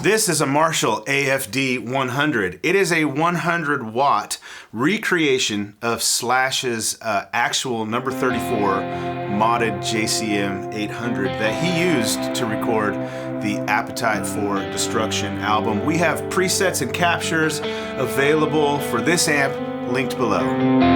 This is a Marshall AFD100. It is a 100 watt recreation of Slash's actual number 34 modded JCM 800 that he used to record the Appetite for Destruction album. We have presets and captures available for this amp linked below.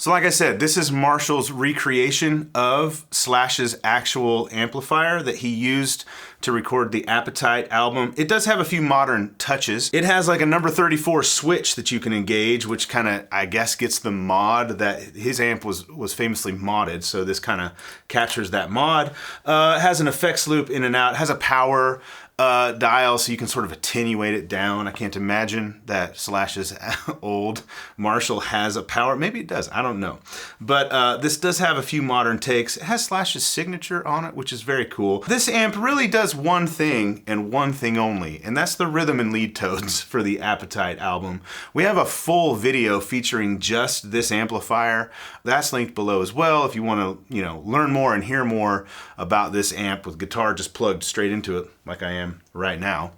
So like I said, this is Marshall's recreation of Slash's actual amplifier that he used to record the Appetite album. It does have a few modern touches. It has like a number 34 switch that you can engage, which kind of, I guess, gets the mod that his amp was famously modded. So this kind of captures that mod. It has an effects loop in and out. It has a power dial, so you can sort of attenuate it down. I can't imagine that Slash's old Marshall has a power. Maybe it does, I don't know. But this does have a few modern takes. It has Slash's signature on it, which is very cool. This amp really does one thing and one thing only, and that's the rhythm and lead tones for the Appetite album. We have a full video featuring just this amplifier. That's linked below as well if you want to, learn more and hear more about this amp with guitar just plugged straight into it, like I am right now.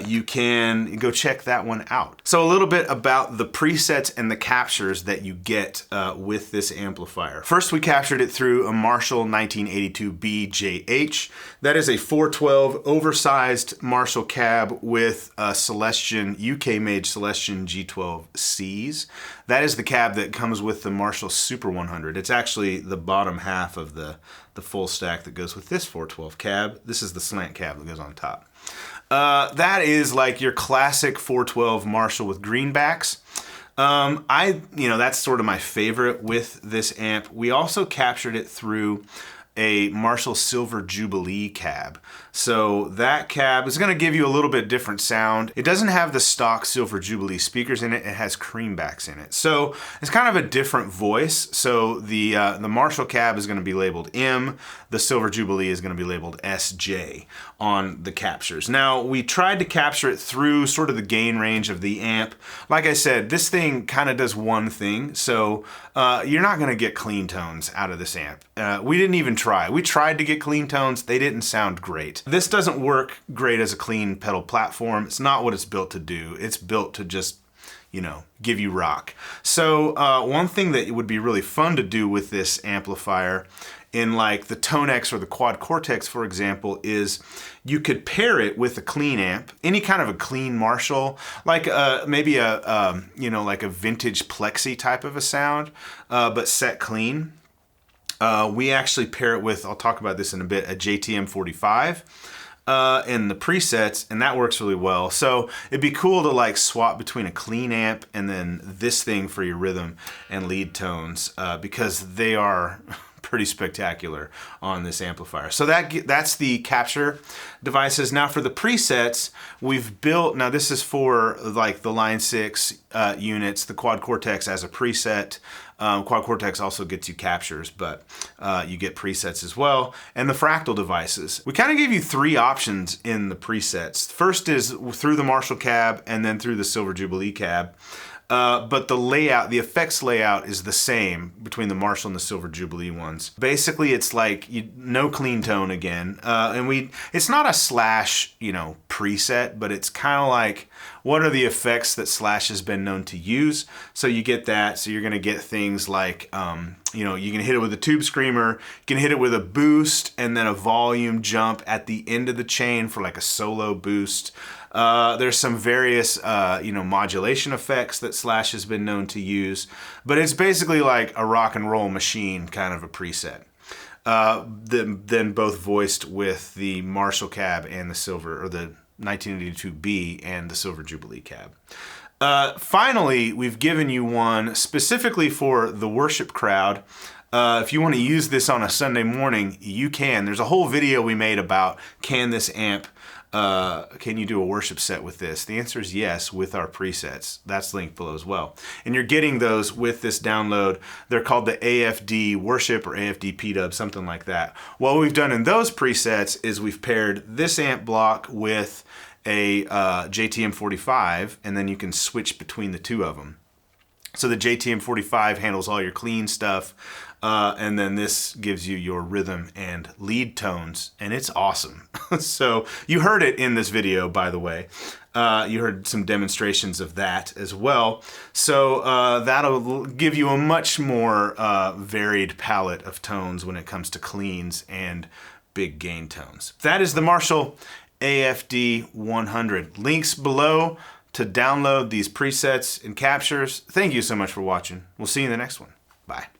You can go check that one out. So a little bit about the presets and the captures that you get with this amplifier. First, we captured it through a Marshall 1982 BJH. That is a 412 oversized Marshall cab with a Celestion, UK-made Celestion G12Cs. That is the cab that comes with the Marshall Super 100. It's actually the bottom half of the full stack that goes with this 412 cab. This is the slant cab that goes on top. That is like your classic 412 Marshall with greenbacks. That's sort of my favorite with this amp. We also captured it through a Marshall Silver Jubilee cab. So that cab is going to give you a little bit different sound. It doesn't have the stock Silver Jubilee speakers in it. It has creambacks in it. So it's kind of a different voice. So the Marshall cab is going to be labeled M. The Silver Jubilee is going to be labeled SJ on the captures. Now, we tried to capture it through sort of the gain range of the amp. Like I said, this thing kind of does one thing. So you're not going to get clean tones out of this amp. We didn't even try. We tried to get clean tones. They didn't sound great. This doesn't work great as a clean pedal platform. It's not what it's built to do. It's built to just, give you rock. So one thing that would be really fun to do with this amplifier in like the TONEX or the Quad Cortex, for example, is you could pair it with a clean amp, any kind of a clean Marshall, like maybe like a vintage Plexi type of a sound, but set clean. We actually pair it with, I'll talk about this in a bit, a JTM 45 in the presets, and that works really well. So it'd be cool to like swap between a clean amp and then this thing for your rhythm and lead tones because they are pretty spectacular on this amplifier. So that's the capture devices. Now for the presets, we've built, now this is for like the Line 6 units, the Quad Cortex as a preset. Quad Cortex also gets you captures, but you get presets as well. And the Fractal devices. We kind of gave you 3 options in the presets. First is through the Marshall cab and then through the Silver Jubilee cab. But the layout, the effects layout is the same between the Marshall and the Silver Jubilee ones. Basically, it's like no clean tone again. And it's not a Slash, preset, but it's kind of like, what are the effects that Slash has been known to use? So you get that. So you're going to get things like, you can hit it with a tube screamer, you can hit it with a boost and then a volume jump at the end of the chain for like a solo boost. There's some various, modulation effects that Slash has been known to use, but it's basically like a rock and roll machine kind of a preset. Then both voiced with the Marshall cab and the Silver, or the 1982B and the Silver Jubilee cab. Finally, we've given you one specifically for the worship crowd. If you want to use this on a Sunday morning, you can. There's a whole video we made about can you do a worship set with this? The answer is yes, with our presets. That's linked below as well. And you're getting those with this download. They're called the AFD Worship or AFD PDub, something like that. What we've done in those presets is we've paired this amp block with a JTM45, and then you can switch between the 2 of them. So the JTM45 handles all your clean stuff, and then this gives you your rhythm and lead tones, and it's awesome. So you heard it in this video, by the way. You heard some demonstrations of that as well. So that'll give you a much more varied palette of tones when it comes to cleans and big gain tones. That is the Marshall AFD100. Links below to download these presets and captures. Thank you so much for watching. We'll see you in the next one. Bye.